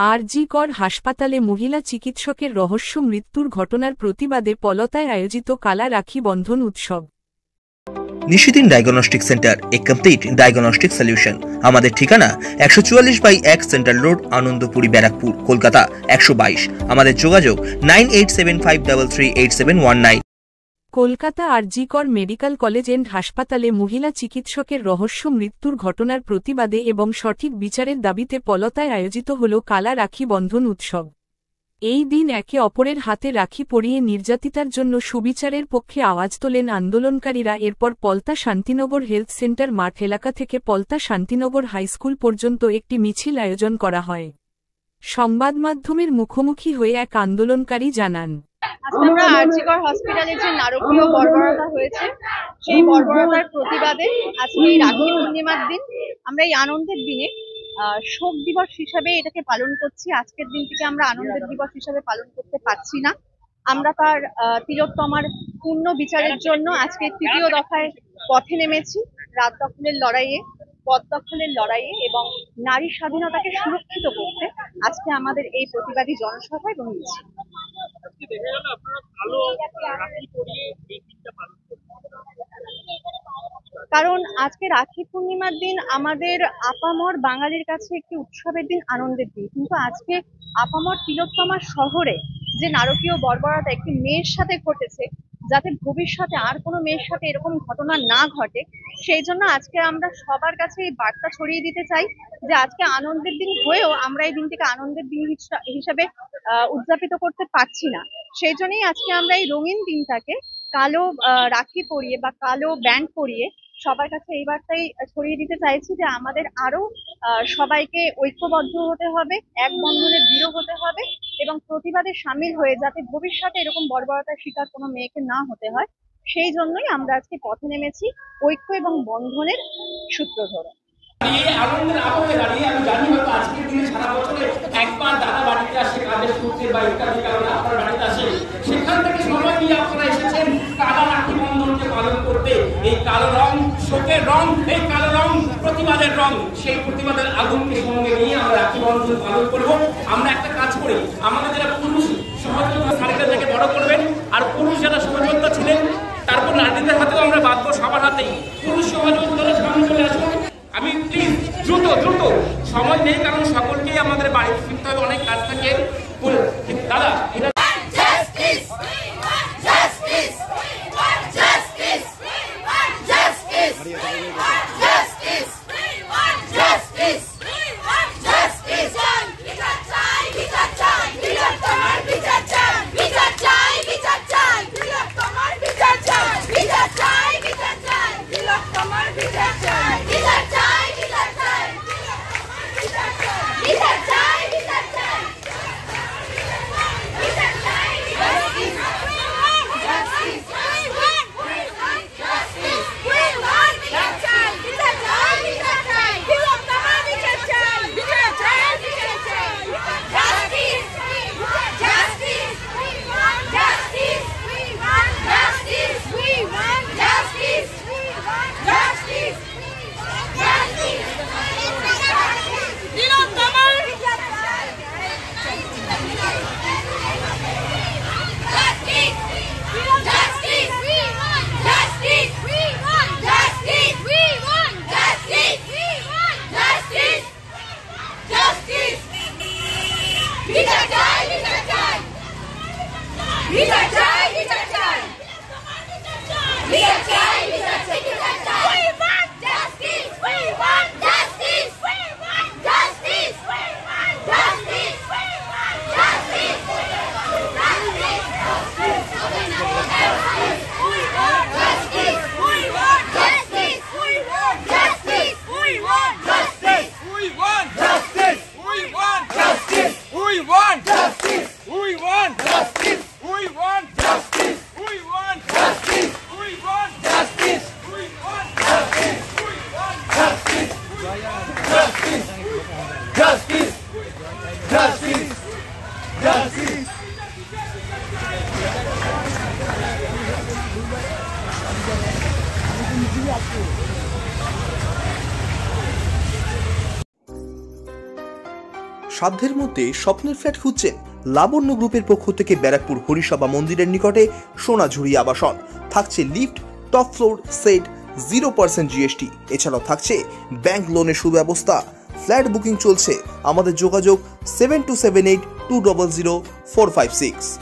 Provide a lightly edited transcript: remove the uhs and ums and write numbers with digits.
আর.জি. কর হাসপাতালে মহিলা চিকিৎসকের রহস্য মৃত্যুর ঘটনার প্রতিবাদে পলতায় আয়োজিত কালা রাখি বন্ধন উৎসব। নিশিদিন ডায়াগনস্টিক সেন্টার, এ কমপ্লিট ডায়াগনস্টিক সলিউশন। আমাদের ঠিকানা 144/1 সেন্ট্রাল রোড, আনন্দপুরি, ব্যারাকপুর, কলকাতা 122। আমাদের যোগাযোগ 9875338719। কলকাতা আর.জি. কর মেডিকেল কলেজ এন্ড হাসপাতালে মহিলা চিকিৎসকের রহস্য মৃত্যুর ঘটনার প্রতিবাদে এবং সঠিক বিচারের দাবিতে পলতায় আয়োজিত হল কালা রাখি বন্ধন উৎসব। এই দিন একে অপরের হাতে রাখি পরিয়ে নির্যাতিতার জন্য সুবিচারের পক্ষে আওয়াজ তোলেন আন্দোলনকারীরা। এরপর পলতা শান্তিনগর হেলথ সেন্টার মাঠ এলাকা থেকে পলতা শান্তিনগর হাইস্কুল পর্যন্ত একটি মিছিল আয়োজন করা হয়। সংবাদ মাধ্যমের মুখোমুখি হয়ে এক আন্দোলনকারী জানান, আমরা আর.জি. কর হসপিটালে যে নারকীয় বর্বরতা হয়েছে সেই বর্বরতার প্রতিবাদে আজকে এই রাখি পূর্ণিমার দিন আমরা এই আনন্দের দিনে শোক দিবস হিসাবে এটাকে পালন করছি। আজকের দিনটিকে আমরা আনন্দের দিবস হিসাবে পালন করতে পারছি না। আমরা তার তিলোত্তমার পূর্ণ বিচারের জন্য আজকে তৃতীয় দফায় পথে নেমেছি, রাত দখলের লড়াইয়ে, পথ দখলের লড়াইয়ে এবং নারী স্বাধীনতাকে সুরক্ষিত করতে আজকে আমাদের এই প্রতিবাদী জনসভা এবং মিছিল। কারণ আজকে রাখি পূর্ণিমার দিন আমাদের আপামর বাঙালির কাছে একটি উৎসবের দিন, আনন্দের দিন, কিন্তু আজকে আপামর তিলোত্তমা শহরে যে নারকীয় বর্বরতা একটি মেয়ের সাথে ঘটেছে, যাতে ভবিষ্যতে আর কোনো মেয়ের সাথে এরকম ঘটনা না ঘটে, সেই জন্য আজকে আমরা সবার কাছে এই বার্তা ছড়িয়ে দিতে চাই যে আজকে আনন্দের দিন হয়েও আমরা এই দিনটিকে আনন্দের দিন হিসাবে উদযাপিত করতে পারছি না। সেই জন্যই আজকে আমরা এই রঙিন দিনটাকে কালো রাখি পরিয়ে বা কালো ব্যান্ড পরিয়ে সবার কাছে এই বার্তাই ছড়িয়ে দিতে চাইছি যে আমাদের আরো সবাইকে ঐক্যবদ্ধ হতে হবে, এক বন্ধনে দৃঢ় হতে হবে এবং প্রতিবাদে সামিল হয়ে যাতে ভবিষ্যতে এরকম বর্বরতার শিকার কোনো মেয়েকে না হতে হয়, সেই জন্যই আমরা আজকে পথে নেমেছি ঐক্য এবং বন্ধনের সূত্র ধরে। আনন্দের আবহে দাঁড়িয়ে আমি জানি হয়তো আজকের দিনে সারা বছরে একবার দাদা বাড়িতে আসে কাজের সূত্রে বা ইত্যাদি কারণে আপনার বাড়িতে আসে, সেখান থেকে সময় নিয়ে আপনারা এসেছেন কালা রাখি বন্ধনকে পালন করতে। এই কালো রং শোকের রং, এই কালো রং প্রতিবাদের রং, সেই প্রতিবাদের আগুনকে সঙ্গে নিয়ে আমরা রাখি বন্ধন পালন করব। আমরা একটা কাজ করি, আমাদের যারা পুরুষ সহযোগিতা সারিটা থেকে বড় করবেন, আর পুরুষ যারা সহযোগিতা ছিলেন তারপর নারীদের হাতেও আমরা বাঁধবো, সবার হাতেই পুরুষ সহযোগিতা সামনে চলে আসুন। আমি প্লিজ দ্রুত সময় নেই, কারণ সকলকেই আমাদের বাড়িতে ফিরতে হবে, অনেক কাজ থাকে। দাদা সাধ্যের মধ্যে স্বপ্নের ফ্ল্যাট খুঁজছেন? লাবণ্য গ্রুপের পক্ষ থেকে ব্যারাকপুর হরিসভা মন্দিরের নিকটে সোনাঝুরি আবাসন। থাকছে lift, top floor, set, 0% GST. এছাড়াও থাকছে ব্যাংক লোনের সুব্যবস্থা। ফ্ল্যাট বুকিং চলছে। আমাদের যোগাযোগ 7278200456।